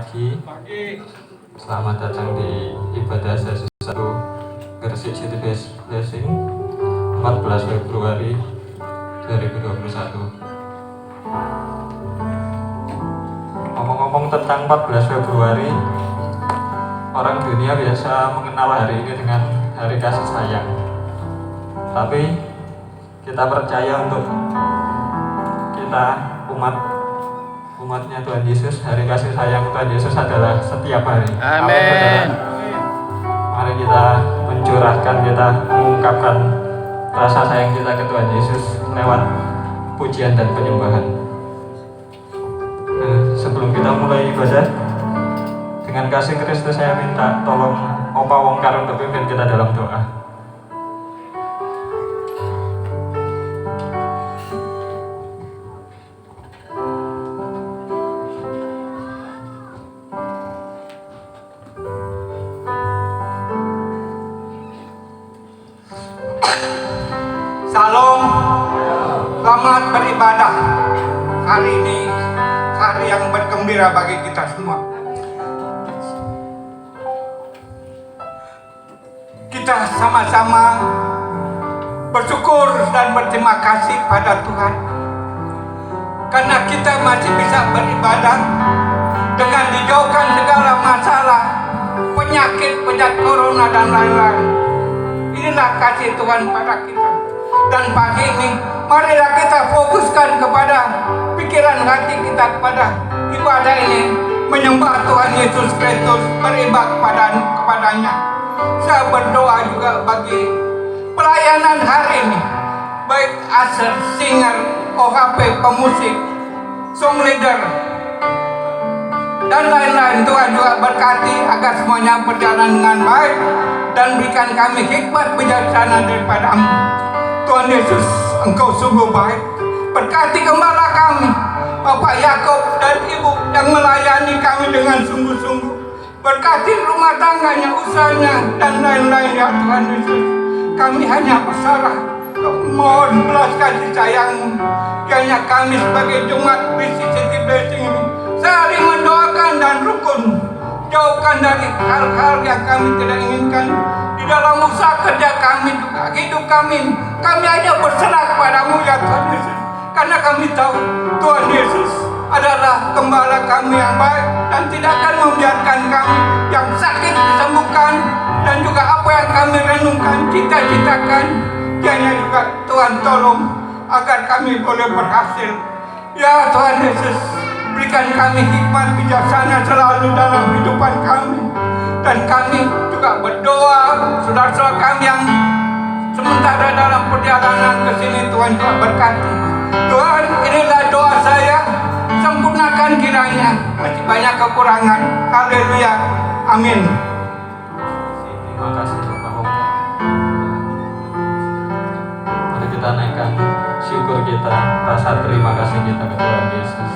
Pagi. Selamat datang di ibadah sesi 1 Gresik City Blessing 14 Februari 2021. Ngomong-ngomong tentang 14 Februari, orang dunia biasa mengenal hari ini dengan hari kasih sayang. Tapi kita percaya untuk kita umatnya Tuhan Yesus, hari kasih sayang Tuhan Yesus adalah setiap hari. Amin. Mari kita mencurahkan, kita mengungkapkan rasa sayang kita ke Tuhan Yesus lewat pujian dan penyembahan. Nah, sebelum kita mulai ibadah, dengan kasih Kristus saya minta tolong Opa Wongkar untuk pimpin kita dalam doa. Salam, selamat beribadah. Hari ini hari yang bergembira bagi kita semua. Kita sama-sama bersyukur dan berterima kasih pada Tuhan karena kita masih bisa beribadah dengan dijauhkan segala masalah, penyakit corona dan lain-lain. Inilah kasih Tuhan pada kita. Dan pagi ini, marilah kita fokuskan kepada pikiran hati kita kepada ibadah ini, menyembah Tuhan Yesus Kristus, beribadah kepadanya. Saya berdoa juga bagi pelayanan hari ini, baik usher, singer, OHP, pemusik, song leader, dan lain-lain. Tuhan juga berkati agar semuanya berjalan dengan baik dan berikan kami hikmat bijaksana daripada-Mu. Tuhan Yesus, Engkau sungguh baik. Berkati gembala kami, Bapak Yakob dan Ibu yang melayani kami dengan sungguh-sungguh. Berkati rumah tangganya, usahanya, dan lain-lain ya Tuhan Yesus. Kami hanya berserah, mohon belas kasih sayang-Mu. Kiranya kami sebagai Jemaat City Blessing ini saling mendoakan dan rukun, jauhkan dari hal-hal yang kami tidak inginkan di dalam usaha kerja kami, juga hidup kami. Kami hanya berserah kepada-Mu ya Tuhan Yesus, karena kami tahu Tuhan Yesus adalah gembala kami yang baik dan tidak akan membiarkan kami yang sakit disembuhkan, dan juga apa yang kami renungkan, cita-citakan, kiranya juga Tuhan tolong agar kami boleh berhasil. Ya Tuhan Yesus, berikan kami hikmat bijaksana selalu dalam kehidupan kami. Dan kami juga berdoa saudara-saudara kami yang sementara dalam perjalanan ke sini, Tuhan juga berkati. Tuhan, inilah doa saya, sempurnakan kiranya, masih banyak kekurangan. Haleluya, amin. Terima kasih Bapak Wongkar. Mari kita naikkan syukur kita, rasa terima kasih kita ke Tuhan Yesus.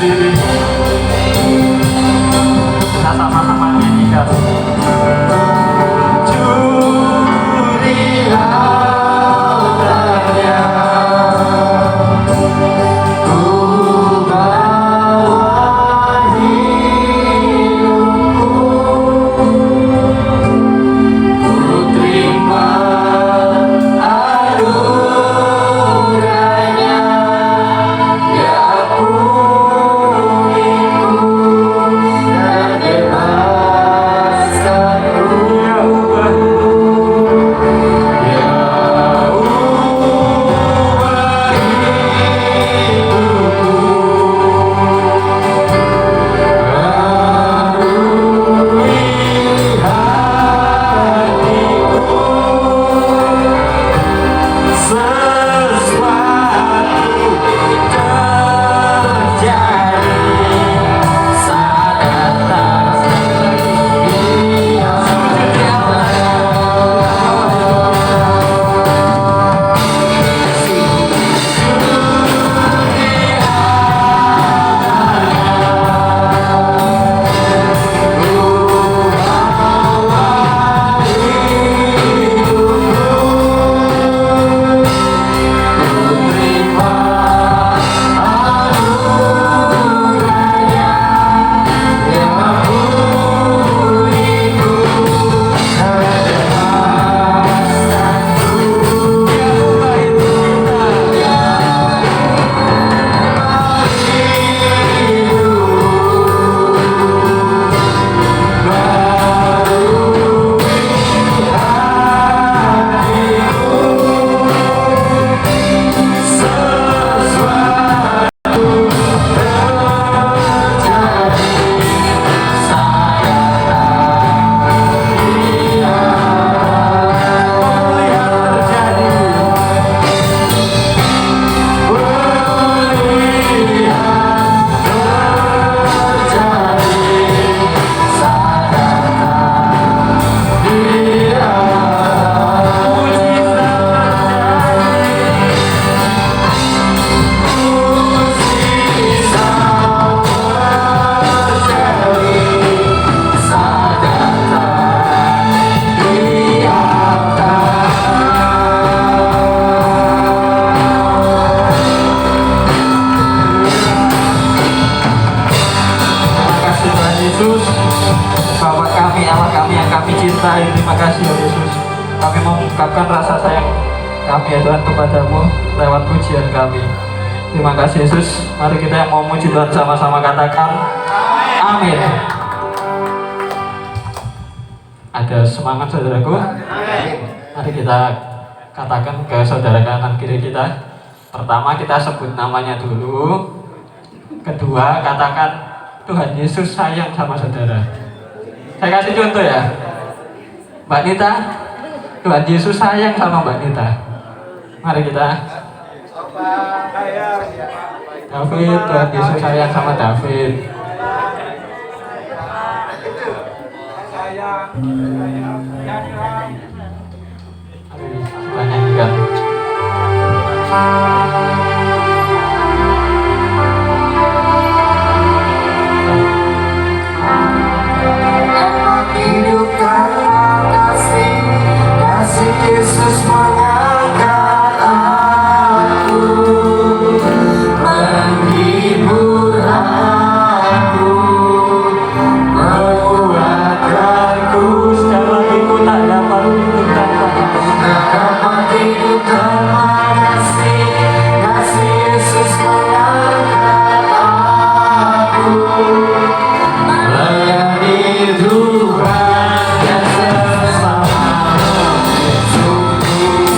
berdiri. Kita sama-sama nyanyikan. Curi lautannya, ku bawa hidupku, ku terima anugerahnya, ya ampuniku dan bebaskanku, ya ubah Yesus, Bapa kami, Allah kami yang kami cintai, terima kasih ya Yesus. Kami mengungkapkan rasa sayang kami ya Tuhan kepadamu lewat pujian kami. Terima kasih Yesus. Mari kita yang mau muji Tuhan sama-sama katakan amin. Ada semangat saudaraku? Mari kita katakan ke saudara kanan kiri kita. Pertama kita sebut namanya dulu. Kedua katakan Tuhan Yesus sayang sama saudara. Saya kasih contoh ya, Mbak Nita, Tuhan Yesus sayang sama Mbak Nita. Mari kita. David, Tuhan Yesus sayang sama David. Mari kita nyanyikan. Hidup karena kasih Yesus mengangkat aku, menghibur aku, menguatkanku. Sekali lagi ku tak dapat hidup tanpa kasih. Tak dapat hidup tanpa kasih Yesus mengangkat aku, melayani Tuhan yang sesama sungguh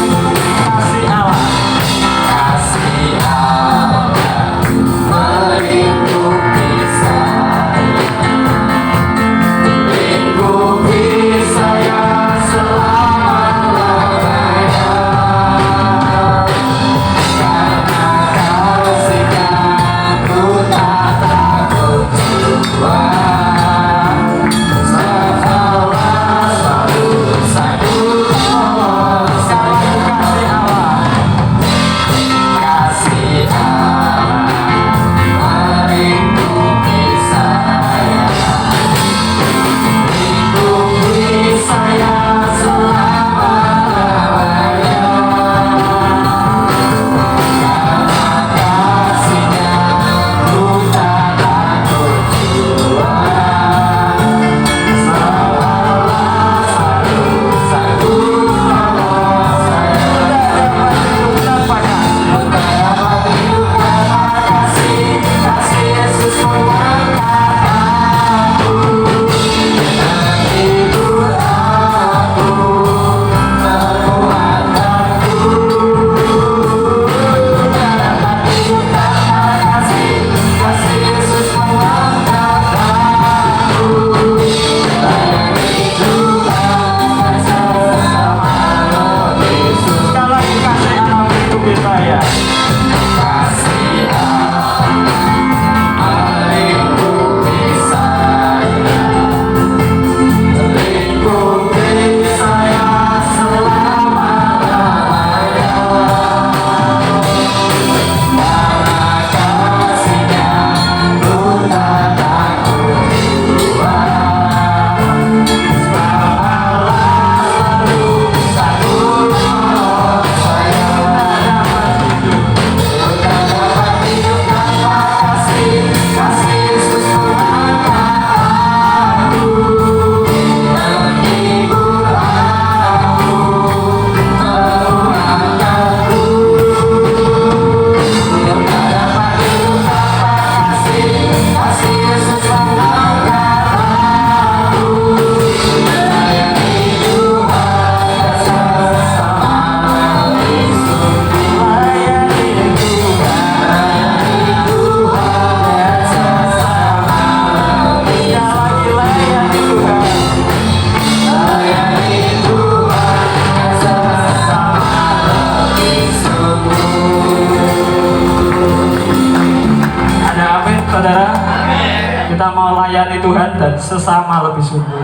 melayani Tuhan dan sesama lebih sungguh.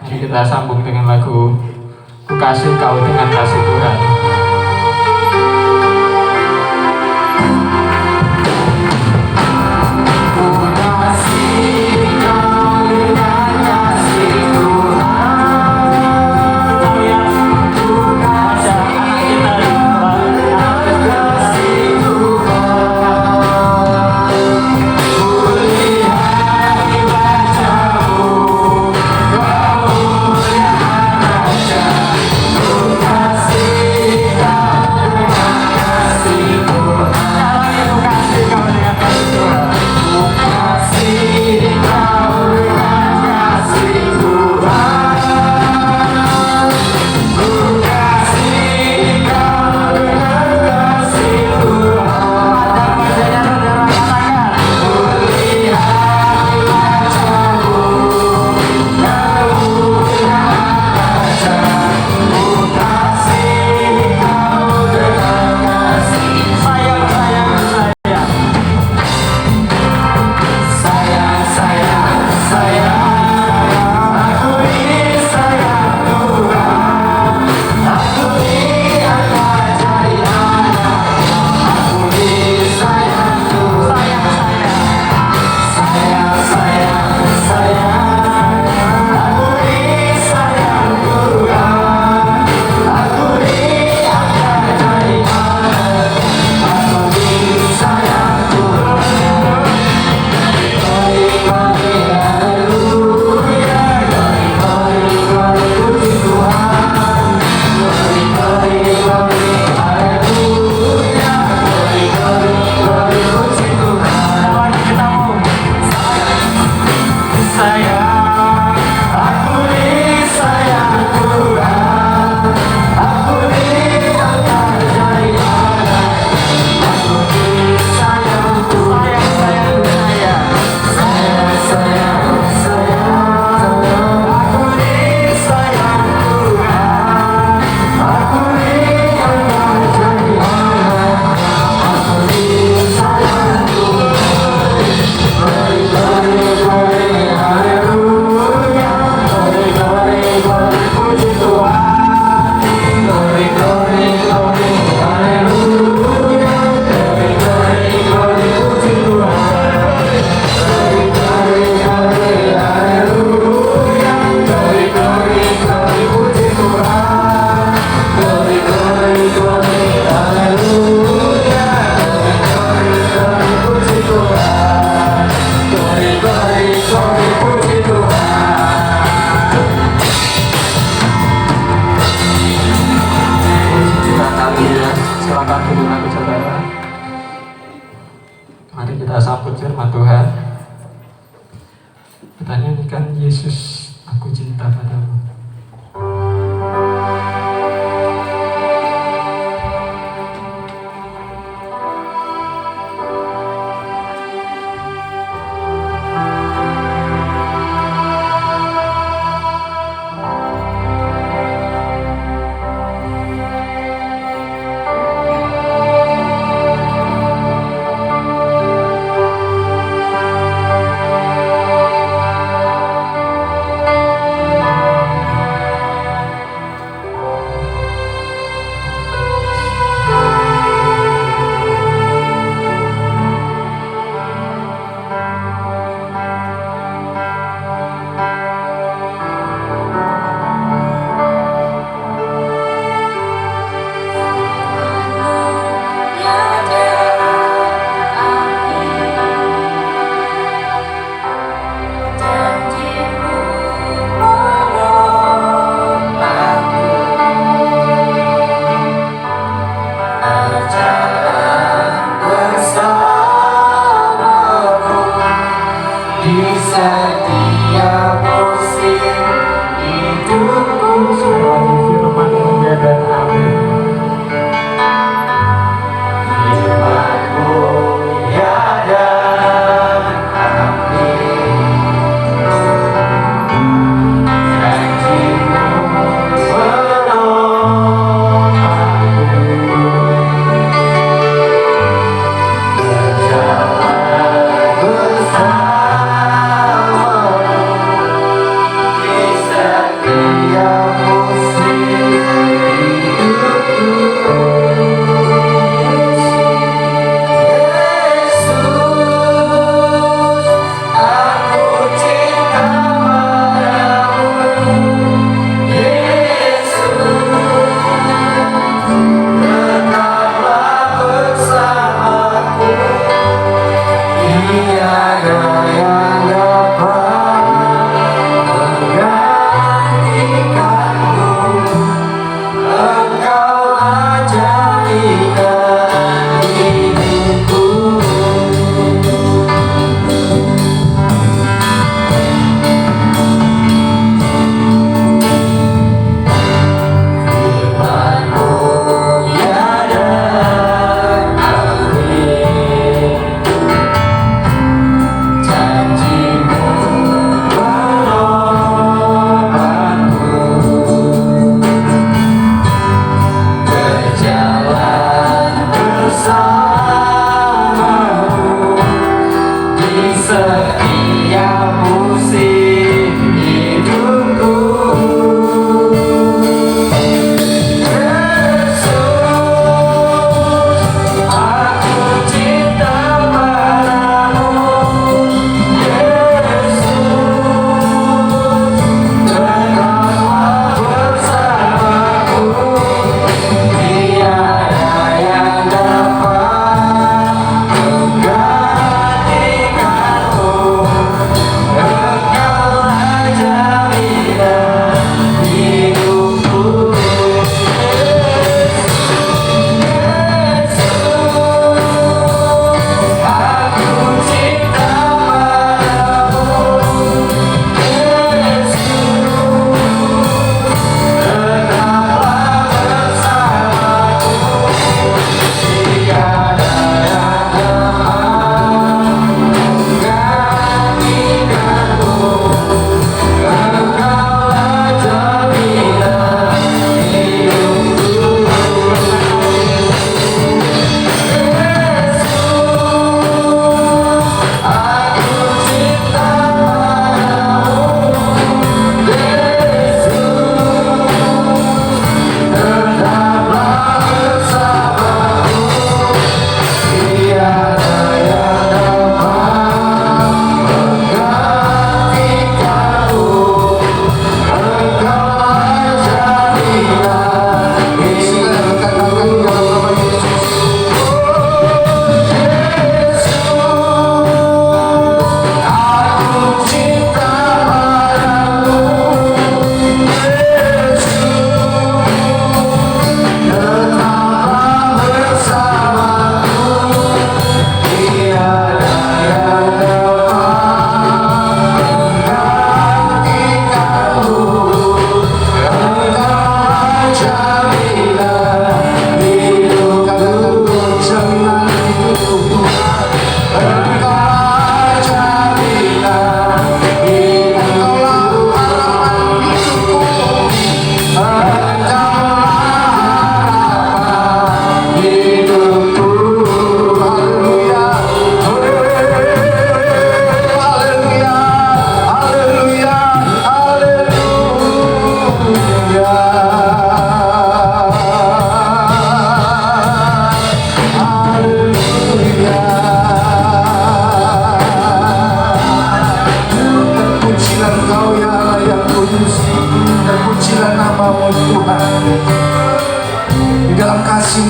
Mari kita sambung dengan lagu Ku Kasih Kau Dengan Kasih Tuhan. Kasih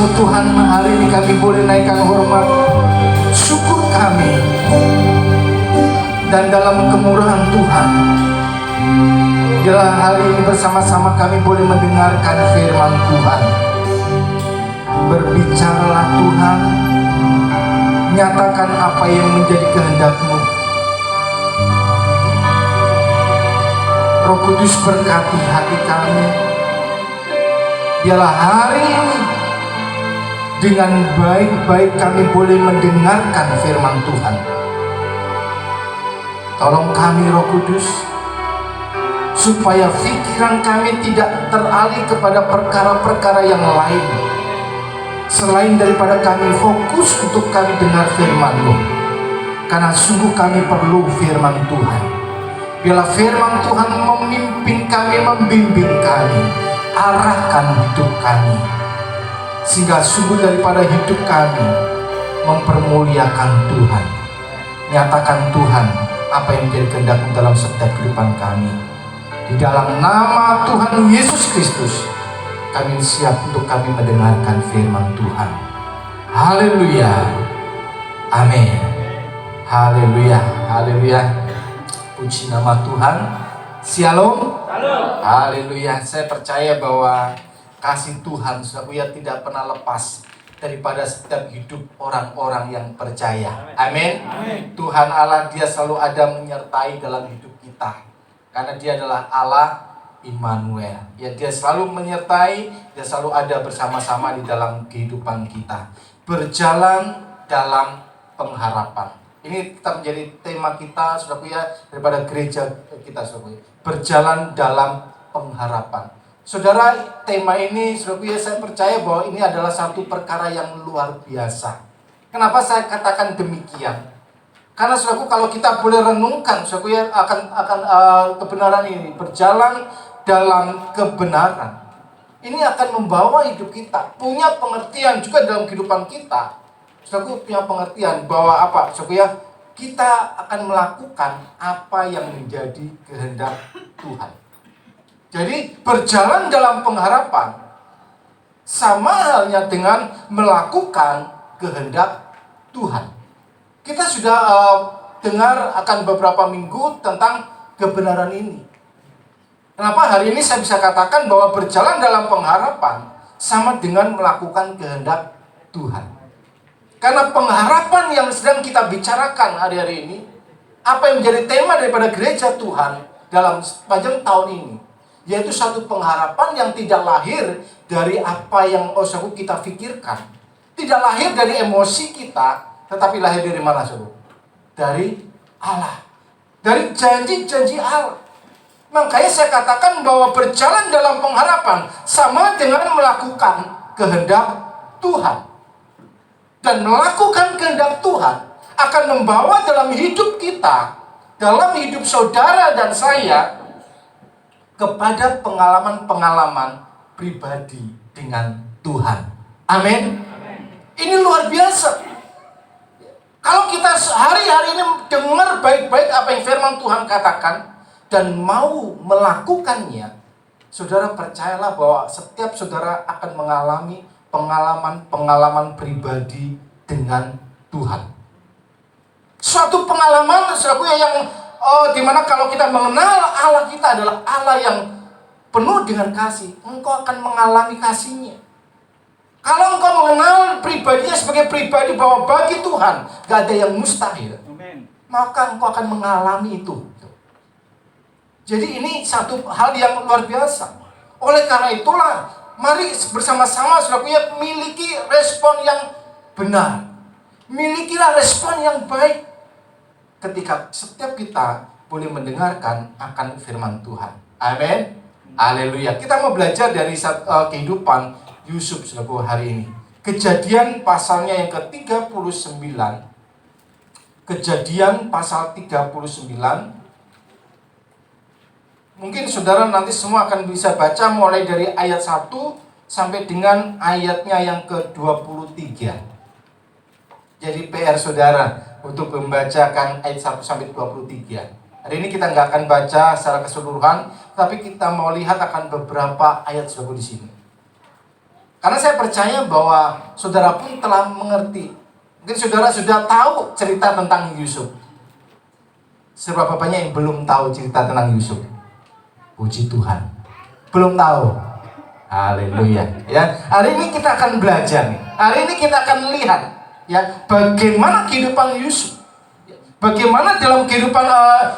kasih-Mu Tuhan, hari ini kami boleh naikkan hormat syukur kami. Dan dalam kemurahan Tuhan, biarlah hari ini bersama-sama kami boleh mendengarkan firman Tuhan. Berbicaralah Tuhan, nyatakan apa yang menjadi kehendak-Mu. Roh Kudus berkati hati kami. Biarlah hari ini dengan baik-baik kami boleh mendengarkan firman Tuhan. Tolong kami Roh Kudus, supaya pikiran kami tidak teralih kepada perkara-perkara yang lain, selain daripada kami fokus untuk kami dengar firman-Mu. Karena sungguh kami perlu firman Tuhan. Biarlah firman Tuhan memimpin kami, membimbing kami, arahkan hidup kami, sehingga sungguh daripada hidup kami mempermuliakan Tuhan. Nyatakan Tuhan apa yang menjadi kehendak-Mu dalam setiap kehidupan kami. Di dalam nama Tuhan Yesus Kristus, kami siap untuk kami mendengarkan firman Tuhan. Haleluya. Amin. Haleluya. Haleluya. Puji nama Tuhan. Shalom. Haleluya. Saya percaya bahwa kasih Tuhan, saudaraku ya, tidak pernah lepas daripada setiap hidup orang-orang yang percaya. Amin. Tuhan Allah, Dia selalu ada menyertai dalam hidup kita, karena Dia adalah Allah Immanuel. Ya, Dia selalu menyertai, Dia selalu ada bersama-sama di dalam kehidupan kita. Berjalan dalam pengharapan. Ini tetap menjadi tema kita, saudaraku ya, daripada gereja kita, saudaraku ya. Berjalan dalam pengharapan. Saudara, tema ini, saudaraku ya, saya percaya bahwa ini adalah satu perkara yang luar biasa. Kenapa saya katakan demikian? Karena saudaraku, kalau kita boleh renungkan, saudaraku ya, akan kebenaran ini, berjalan dalam kebenaran, ini akan membawa hidup kita punya pengertian juga dalam kehidupan kita. Saudaraku punya pengertian bahwa apa? Saudaraku ya, kita akan melakukan apa yang menjadi kehendak Tuhan. Jadi berjalan dalam pengharapan sama halnya dengan melakukan kehendak Tuhan. Kita sudah dengar akan beberapa minggu tentang kebenaran ini. Kenapa hari ini saya bisa katakan bahwa berjalan dalam pengharapan sama dengan melakukan kehendak Tuhan? Karena pengharapan yang sedang kita bicarakan hari-hari ini, apa yang menjadi tema daripada gereja Tuhan dalam sepanjang tahun ini, yaitu satu pengharapan yang tidak lahir dari apa yang kita pikirkan, tidak lahir dari emosi kita, tetapi lahir dari mana, saudara? Dari Allah, dari janji-janji Allah. Makanya saya katakan bahwa berjalan dalam pengharapan sama dengan melakukan kehendak Tuhan. Dan melakukan kehendak Tuhan akan membawa dalam hidup kita, dalam hidup saudara dan saya, kepada pengalaman-pengalaman pribadi dengan Tuhan. Amin. Ini luar biasa. Kalau kita hari-hari ini dengar baik-baik apa yang firman Tuhan katakan dan mau melakukannya, saudara percayalah bahwa setiap saudara akan mengalami pengalaman-pengalaman pribadi dengan Tuhan. Suatu pengalaman, saudaraku, yang dimana kalau kita mengenal Allah kita adalah Allah yang penuh dengan kasih, engkau akan mengalami kasih-Nya. Kalau engkau mengenal pribadinya sebagai pribadi bahwa bagi Tuhan gak ada yang mustahil, maka engkau akan mengalami itu. Jadi ini satu hal yang luar biasa. Oleh karena itulah, mari bersama-sama saudaraku ya, miliki respon yang benar. Milikilah respon yang baik ketika setiap kita boleh mendengarkan akan firman Tuhan. Amin. Haleluya. Kita mau belajar dari kehidupan Yusuf saudaraku hari ini. Kejadian pasalnya yang ke-39. Kejadian pasal 39. Mungkin saudara nanti semua akan bisa baca mulai dari ayat 1 sampai dengan ayatnya yang ke-23. Jadi PR saudara untuk membacakan ayat 1 sampai 23. Hari ini kita nggak akan baca secara keseluruhan, tapi kita mau lihat akan beberapa ayat saudara di sini. Karena saya percaya bahwa saudara pun telah mengerti. Mungkin saudara sudah tahu cerita tentang Yusuf. Seberapa banyak yang belum tahu cerita tentang Yusuf? Puji Tuhan, belum tahu. Haleluya. Ya, hari ini kita akan belajar nih. Hari ini kita akan lihat ya bagaimana kehidupan Yusuf. Bagaimana dalam kehidupan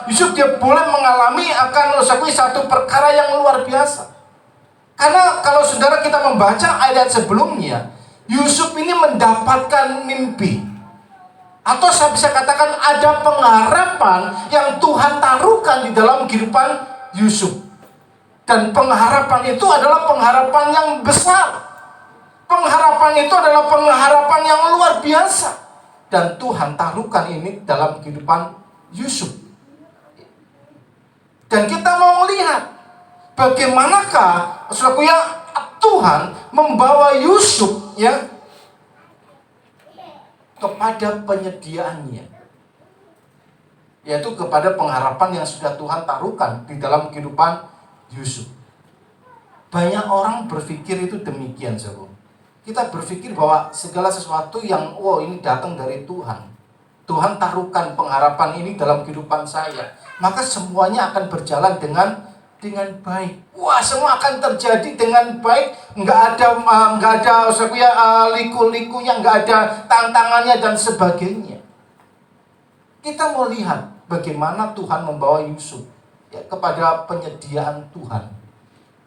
Yusuf dia boleh mengalami akan satu perkara yang luar biasa. Karena kalau saudara kita membaca ayat sebelumnya, Yusuf ini mendapatkan mimpi. Atau saya bisa katakan ada pengharapan yang Tuhan taruhkan di dalam kehidupan Yusuf. Dan pengharapan itu adalah pengharapan yang besar. Pengharapan itu adalah pengharapan yang luar biasa. Dan Tuhan taruhkan ini dalam kehidupan Yusuf. Dan kita mau melihat bagaimanakah saudaraku ya Tuhan membawa Yusuf ya kepada penyediaannya, yaitu kepada pengharapan yang sudah Tuhan taruhkan di dalam kehidupan Yusuf. Banyak orang berpikir itu demikian, saudara. Kita berpikir bahwa segala sesuatu yang ini datang dari Tuhan. Tuhan taruhkan pengharapan ini dalam kehidupan saya, maka semuanya akan berjalan dengan baik. Wah, semua akan terjadi dengan baik. Nggak ada liku-likunya, nggak ada tantangannya dan sebagainya. Kita mau lihat bagaimana Tuhan membawa Yusuf ya, kepada penyediaan Tuhan.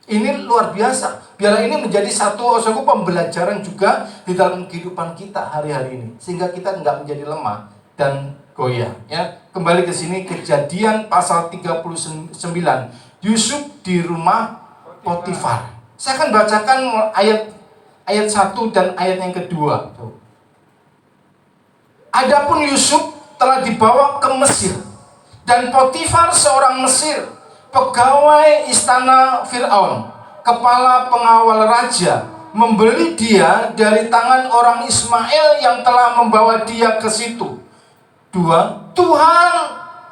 Ini luar biasa. Biarlah ini menjadi satu pembelajaran juga di dalam kehidupan kita hari-hari ini, sehingga kita nggak menjadi lemah dan goyah. Ya, kembali ke sini, Kejadian pasal 39. Yusuf di rumah Potifar. Saya akan bacakan ayat 1 dan ayat yang kedua. Adapun Yusuf telah dibawa ke Mesir, dan Potifar seorang Mesir, pegawai istana Fir'aun, kepala pengawal raja, membeli dia dari tangan orang Ismail yang telah membawa dia ke situ.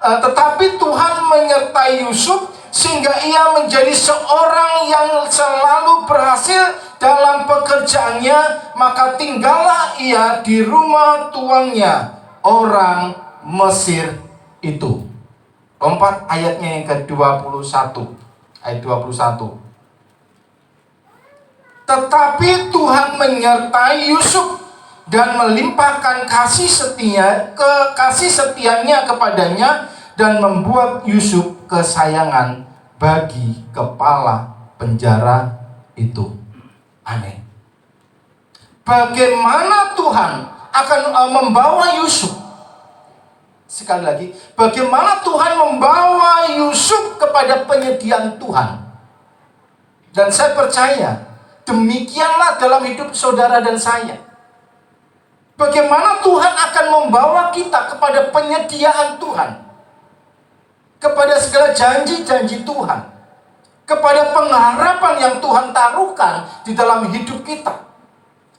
Tetapi Tuhan menyertai Yusuf sehingga ia menjadi seorang yang selalu berhasil dalam pekerjaannya, maka tinggallah ia di rumah tuannya, orang Mesir itu. Lompat ayatnya yang ke-21. Ayat 21. Tetapi Tuhan menyertai Yusuf dan melimpahkan kasih setianya kepadanya, dan membuat Yusuf kesayangan bagi kepala penjara itu. Amin. Bagaimana Tuhan akan membawa Yusuf? Sekali lagi, bagaimana Tuhan membawa Yusuf kepada penyediaan Tuhan? Dan saya percaya demikianlah dalam hidup saudara dan saya. Bagaimana Tuhan akan membawa kita kepada penyediaan Tuhan, kepada segala janji-janji Tuhan, kepada pengharapan yang Tuhan taruhkan di dalam hidup kita.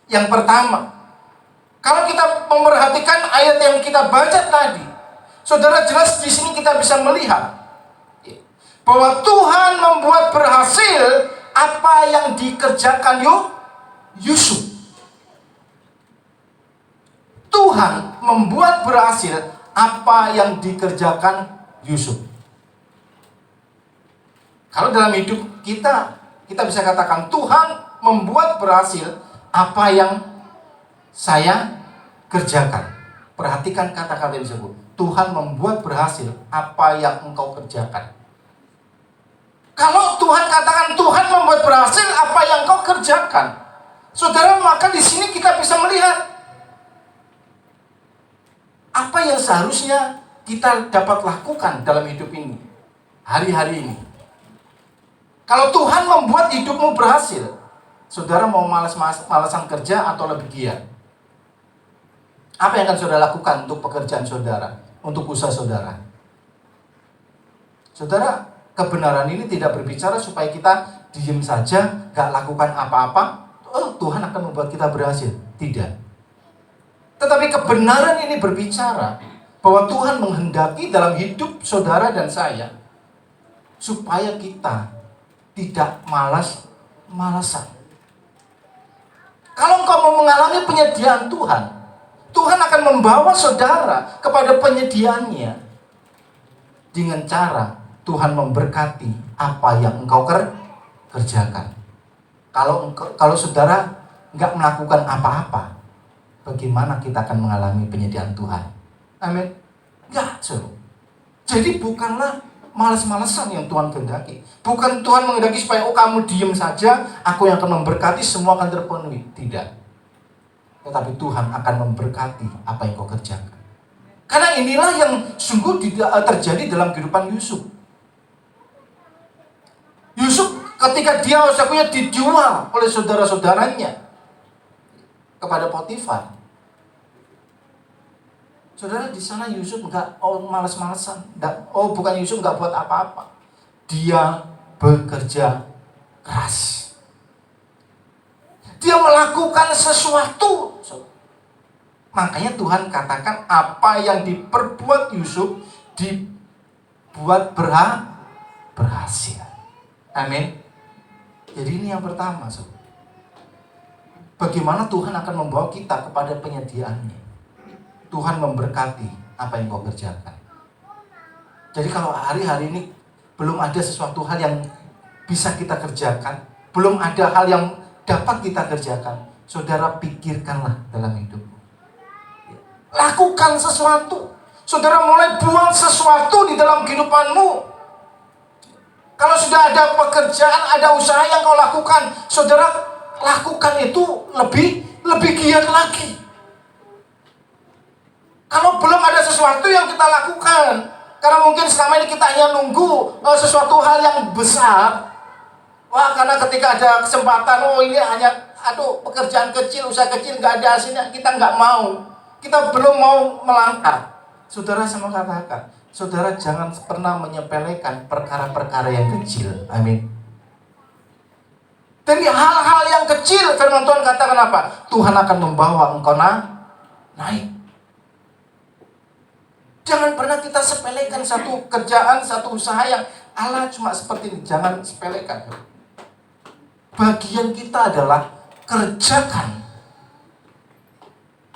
Yang pertama, kalau kita memperhatikan ayat yang kita baca tadi, saudara, jelas di sini kita bisa melihat bahwa Tuhan membuat berhasil apa yang dikerjakan Yusuf. Tuhan membuat berhasil apa yang dikerjakan Yusuf. Kalau dalam hidup kita bisa katakan Tuhan membuat berhasil apa yang saya kerjakan. Perhatikan kata-kata yang disebut. Tuhan membuat berhasil apa yang engkau kerjakan. Kalau Tuhan katakan Tuhan membuat berhasil apa yang engkau kerjakan, saudara, maka di sini kita bisa melihat apa yang seharusnya kita dapat lakukan dalam hidup ini, hari-hari ini. Kalau Tuhan membuat hidupmu berhasil, saudara mau malas-malasan kerja atau lebih giat? Apa yang akan saudara lakukan untuk pekerjaan saudara, untuk usaha saudara? Saudara, kebenaran ini tidak berbicara supaya kita diam saja, gak lakukan apa-apa. Tuhan akan membuat kita berhasil. Tidak. Tetapi kebenaran ini berbicara bahwa Tuhan menghendaki dalam hidup saudara dan saya supaya kita tidak malas-malasan. Kalau engkau mau mengalami penyediaan Tuhan, Tuhan akan membawa saudara kepada penyediaannya dengan cara Tuhan memberkati apa yang engkau kerjakan. Kalau saudara nggak melakukan apa-apa, bagaimana kita akan mengalami penyediaan Tuhan? Amin. Nggak, saudara. Jadi bukanlah malas-malasan yang Tuhan kehendaki. Bukan Tuhan menghendaki supaya kamu diem saja, aku yang akan memberkati, semua akan terpenuhi. Tidak. Tetapi Tuhan akan memberkati apa yang kau kerjakan. Karena inilah yang sungguh terjadi dalam kehidupan Yusuf. Yusuf ketika dia usahanya dijual oleh saudara-saudaranya kepada Potifar. Saudara, di sana Yusuf nggak malas-malasan. Bukan Yusuf nggak buat apa-apa. Dia bekerja keras. Dia melakukan sesuatu. Makanya Tuhan katakan apa yang diperbuat Yusuf dibuat berhasil. Amin. Jadi ini yang pertama, saudara. Bagaimana Tuhan akan membawa kita kepada penyediaannya. Tuhan memberkati apa yang kau kerjakan. Jadi kalau hari-hari ini belum ada sesuatu hal yang bisa kita kerjakan, belum ada hal yang dapat kita kerjakan, saudara pikirkanlah dalam hidupmu. Lakukan sesuatu. Saudara mulai buat sesuatu di dalam kehidupanmu. Kalau sudah ada pekerjaan, ada usaha yang kau lakukan, saudara lakukan itu lebih giat lagi. Kalau belum ada sesuatu yang kita lakukan, karena mungkin selama ini kita hanya nunggu sesuatu hal yang besar. Karena ketika ada kesempatan, ini hanya pekerjaan kecil, usaha kecil, nggak ada hasilnya, kita nggak mau. Kita belum mau melangkah. Saudara, saya mau katakan, saudara jangan pernah menyepelekan perkara-perkara yang kecil. Amin. Dan hal-hal yang kecil, firman Tuhan katakan apa? Tuhan akan membawa engkau naik. Jangan pernah kita sepelekan satu kerjaan, satu usaha yang Allah cuma seperti ini. Jangan sepelekan. Bagian kita adalah kerjakan.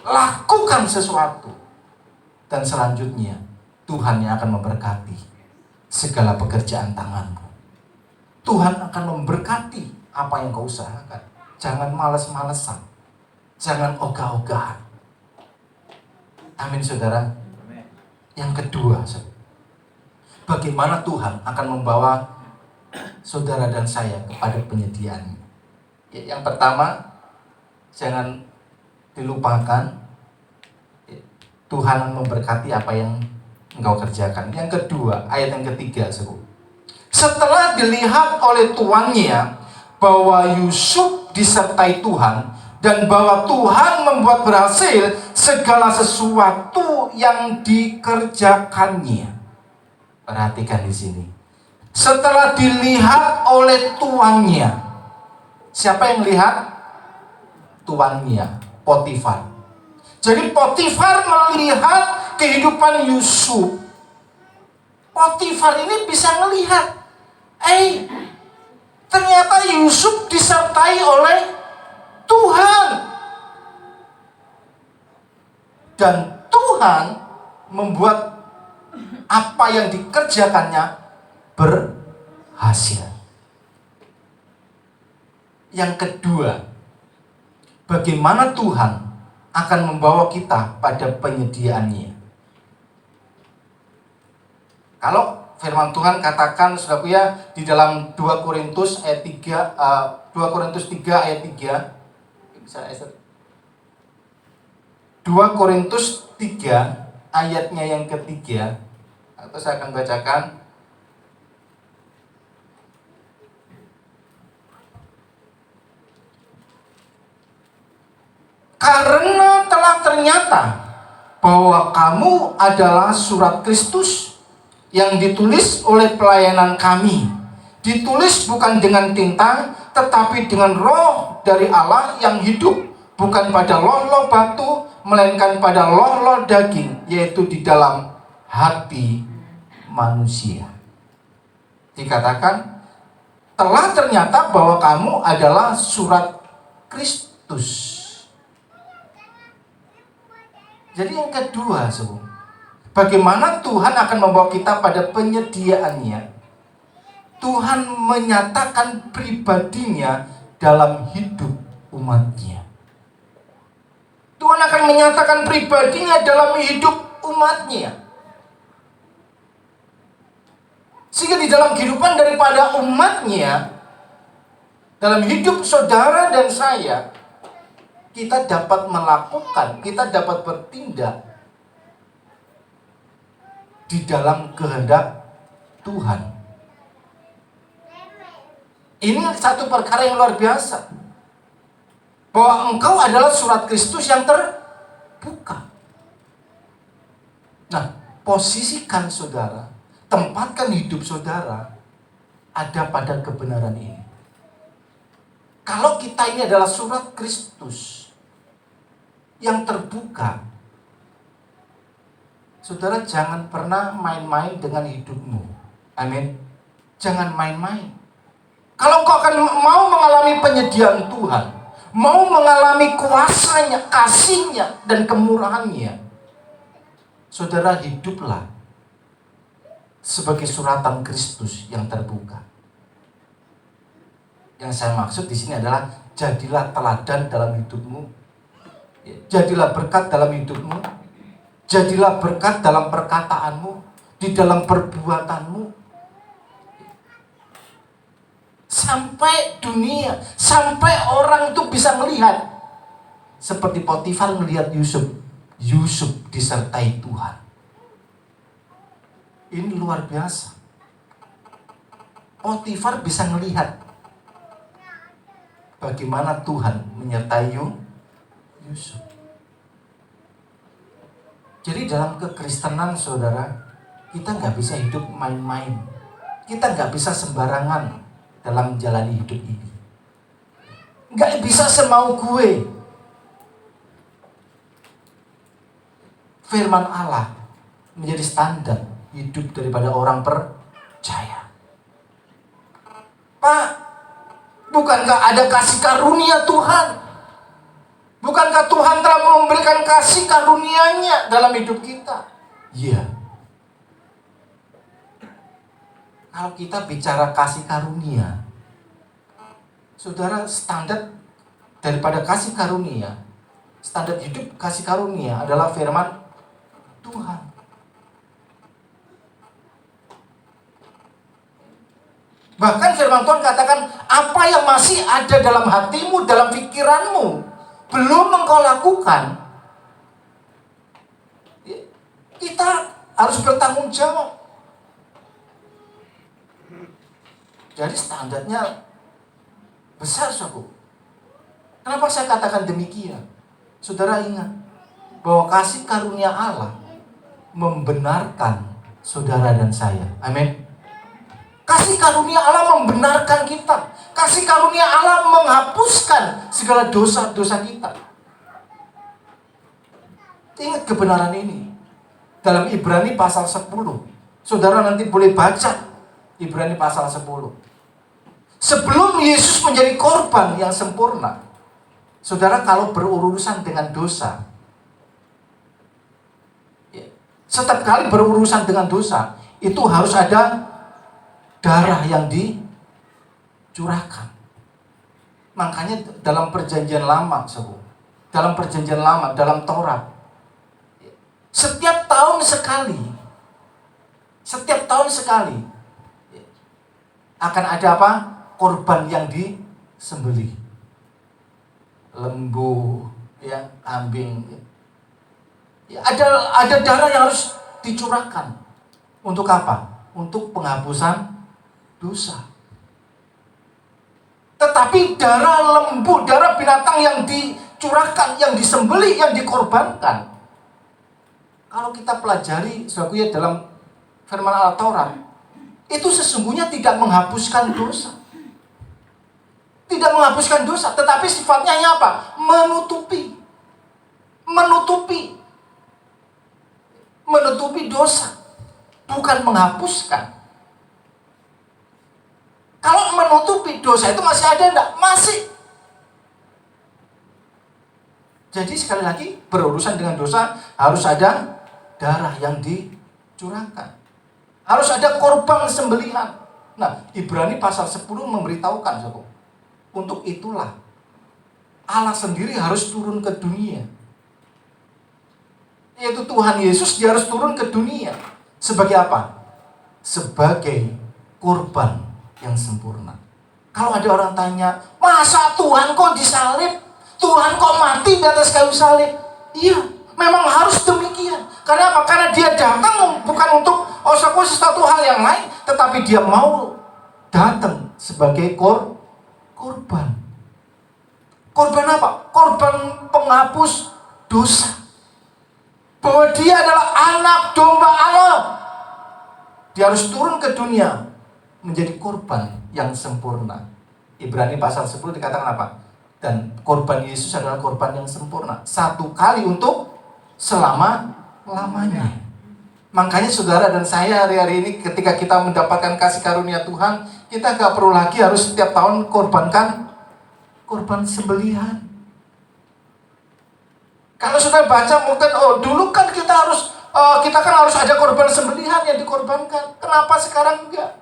Lakukan sesuatu. Dan selanjutnya Tuhan yang akan memberkati segala pekerjaan tanganmu. Tuhan akan memberkati apa yang kau usahakan. Jangan malas-malesan. Jangan ogah-ogahan. Amin, saudara. Yang kedua, bagaimana Tuhan akan membawa saudara dan saya kepada penyediaannya. Yang pertama, jangan dilupakan, Tuhan memberkati apa yang engkau kerjakan. Yang kedua, ayat yang ketiga, setelah dilihat oleh tuannya bahwa Yusuf disertai Tuhan dan bahwa Tuhan membuat berhasil segala sesuatu yang dikerjakannya. Perhatikan di sini. Setelah dilihat oleh tuannya. Siapa yang lihat? Tuannya, Potifar. Jadi Potifar melihat kehidupan Yusuf. Potifar ini bisa melihat, ternyata Yusuf disertai oleh Tuhan. Dan Tuhan membuat apa yang dikerjakannya berhasil. Yang kedua, bagaimana Tuhan akan membawa kita pada penyediaannya. Kalau firman Tuhan katakan, saudaraku ya, di dalam 2 Korintus ayat 3, 2 Korintus 3 ayat 3. Bisa 2 Korintus 3 ayatnya yang ketiga, atau saya akan bacakan. Karena telah ternyata bahwa kamu adalah surat Kristus yang ditulis oleh pelayanan kami, ditulis bukan dengan tinta, tetapi dengan roh dari Allah yang hidup, bukan pada loh-loh batu, melainkan pada loh-loh daging, yaitu di dalam hati manusia. Dikatakan, telah ternyata bahwa kamu adalah surat Kristus Kristus. Jadi yang kedua, saudara, bagaimana Tuhan akan membawa kita pada penyediaannya? Tuhan menyatakan pribadinya dalam hidup umatnya. Tuhan akan menyatakan pribadinya dalam hidup umatnya. Sehingga di dalam kehidupan daripada umatnya, dalam hidup saudara dan saya, kita dapat melakukan, kita dapat bertindak di dalam kehendak Tuhan. Ini satu perkara yang luar biasa, bahwa engkau adalah surat Kristus yang terbuka. Nah, posisikan saudara, tempatkan hidup saudara ada pada kebenaran ini. Kalau kita ini adalah surat Kristus yang terbuka, saudara jangan pernah main-main dengan hidupmu. Amin. Jangan main-main. Kalau engkau akan mau mengalami penyediaan Tuhan, mau mengalami kuasanya, kasihnya, dan kemurahannya, saudara hiduplah sebagai suratan Kristus yang terbuka. Yang saya maksud di sini adalah jadilah teladan dalam hidupmu, jadilah berkat dalam hidupmu, jadilah berkat dalam perkataanmu, di dalam perbuatanmu. Sampai dunia, sampai orang itu bisa melihat seperti Potifar melihat Yusuf. Yusuf disertai Tuhan. Ini luar biasa. Potifar bisa melihat bagaimana Tuhan menyertai Yusuf. Jadi dalam kekristenan saudara, kita nggak bisa hidup main-main. Kita nggak bisa sembarangan dalam menjalani hidup ini. Nggak bisa semau gue. Firman Allah menjadi standar hidup daripada orang percaya. Pak, bukankah ada kasih karunia Tuhan? Bukankah Tuhan telah memberikan kasih karunia-Nya dalam hidup kita? Iya. Kalau kita bicara kasih karunia, saudara, standar daripada kasih karunia, standar hidup kasih karunia adalah firman Tuhan. Bahkan firman Tuhan katakan, apa yang masih ada dalam hatimu, dalam pikiranmu, belum engkau lakukan, kita harus bertanggung jawab. Jadi standarnya besar, saudara. Kenapa saya katakan demikian? Saudara ingat bahwa kasih karunia Allah membenarkan saudara dan saya. Amin. Kasih karunia Allah membenarkan kita. Kasih karunia Allah menghapuskan segala dosa-dosa kita. Ingat kebenaran ini. Dalam Ibrani pasal 10. Saudara nanti boleh baca Ibrani pasal 10. Sebelum Yesus menjadi korban yang sempurna, saudara, kalau berurusan dengan dosa, setiap kali berurusan dengan dosa, itu harus ada darah yang dicurahkan. Makanya dalam perjanjian lama, dalam perjanjian lama, dalam Taurat, setiap tahun sekali akan ada apa? Korban yang disembelih. Lembu, ya, kambing. Ya, ada darah yang harus dicurahkan. Untuk apa? Untuk penghapusan dosa. Tetapi darah lembu, darah binatang yang dicurahkan, yang disembelih, yang dikorbankan, kalau kita pelajari sebagai dalam firman Allah Taurat, itu sesungguhnya tidak menghapuskan dosa. Tidak menghapuskan dosa, tetapi sifatnya hanya apa? Menutupi dosa, bukan menghapuskan. Kalau menutupi dosa itu masih ada enggak? Jadi sekali lagi, berurusan dengan dosa harus ada darah yang dicurahkan. Harus ada korban sembelihan. Nah, Ibrani pasal 10 memberitahukan, saudara, untuk itulah Allah sendiri harus turun ke dunia. Yaitu Tuhan Yesus, dia harus turun ke dunia. Sebagai apa? Sebagai korban yang sempurna. Kalau ada orang tanya, masa Tuhan kok disalib? Tuhan kok mati di atas kayu salib? Iya, memang harus demikian. Karena apa? Karena dia datang bukan untuk sesuatu hal yang lain, tetapi dia mau datang sebagai korban. Korban apa? Korban penghapus dosa. Bahwa dia adalah anak domba Allah. Dia harus turun ke dunia menjadi korban yang sempurna. Ibrani pasal 10 dikatakan apa? Dan korban Yesus adalah korban yang sempurna. Satu kali untuk selama-lamanya. Makanya saudara dan saya hari-hari ini ketika kita mendapatkan kasih karunia Tuhan, kita gak perlu lagi harus setiap tahun korban sembelihan. Kalau sudah baca mungkin, dulu kan kita kan harus ada korban sembelihan yang dikorbankan. Kenapa sekarang enggak?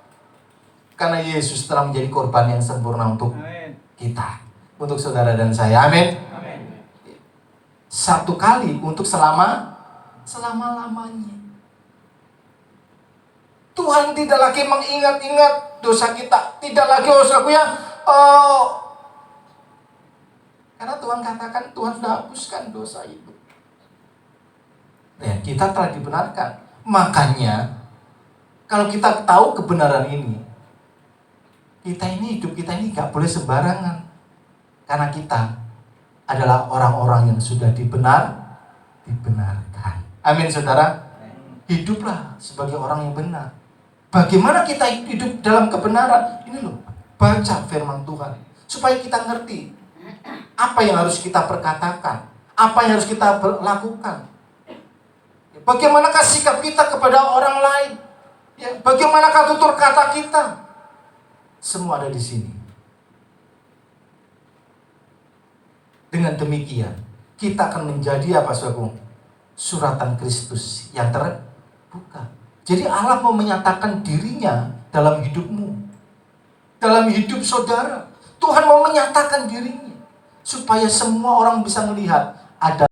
Karena Yesus telah menjadi korban yang sempurna untuk kita. Untuk saudara dan saya. Amin. Satu kali untuk selama-lamanya. Tuhan tidak lagi mengingat-ingat dosa kita. Tidak lagi karena Tuhan katakan Tuhan sudah hapuskan dosa itu. Ya, kita telah dibenarkan. Makanya kalau kita tahu kebenaran ini, hidup kita ini gak boleh sembarangan. Karena kita adalah orang-orang yang sudah dibenarkan. Amin, saudara. Hiduplah sebagai orang yang benar. Bagaimana kita hidup dalam kebenaran? Ini loh, baca firman Tuhan supaya kita ngerti apa yang harus kita perkatakan, apa yang harus kita lakukan. Bagaimanakah sikap kita kepada orang lain? Ya, bagaimanakah tutur kata kita? Semua ada di sini. Dengan demikian, kita akan menjadi apa, saudaraku? Suratan Kristus yang terbuka. Jadi Allah mau menyatakan dirinya dalam hidupmu, dalam hidup saudara. Tuhan mau menyatakan dirinya supaya semua orang bisa melihat ada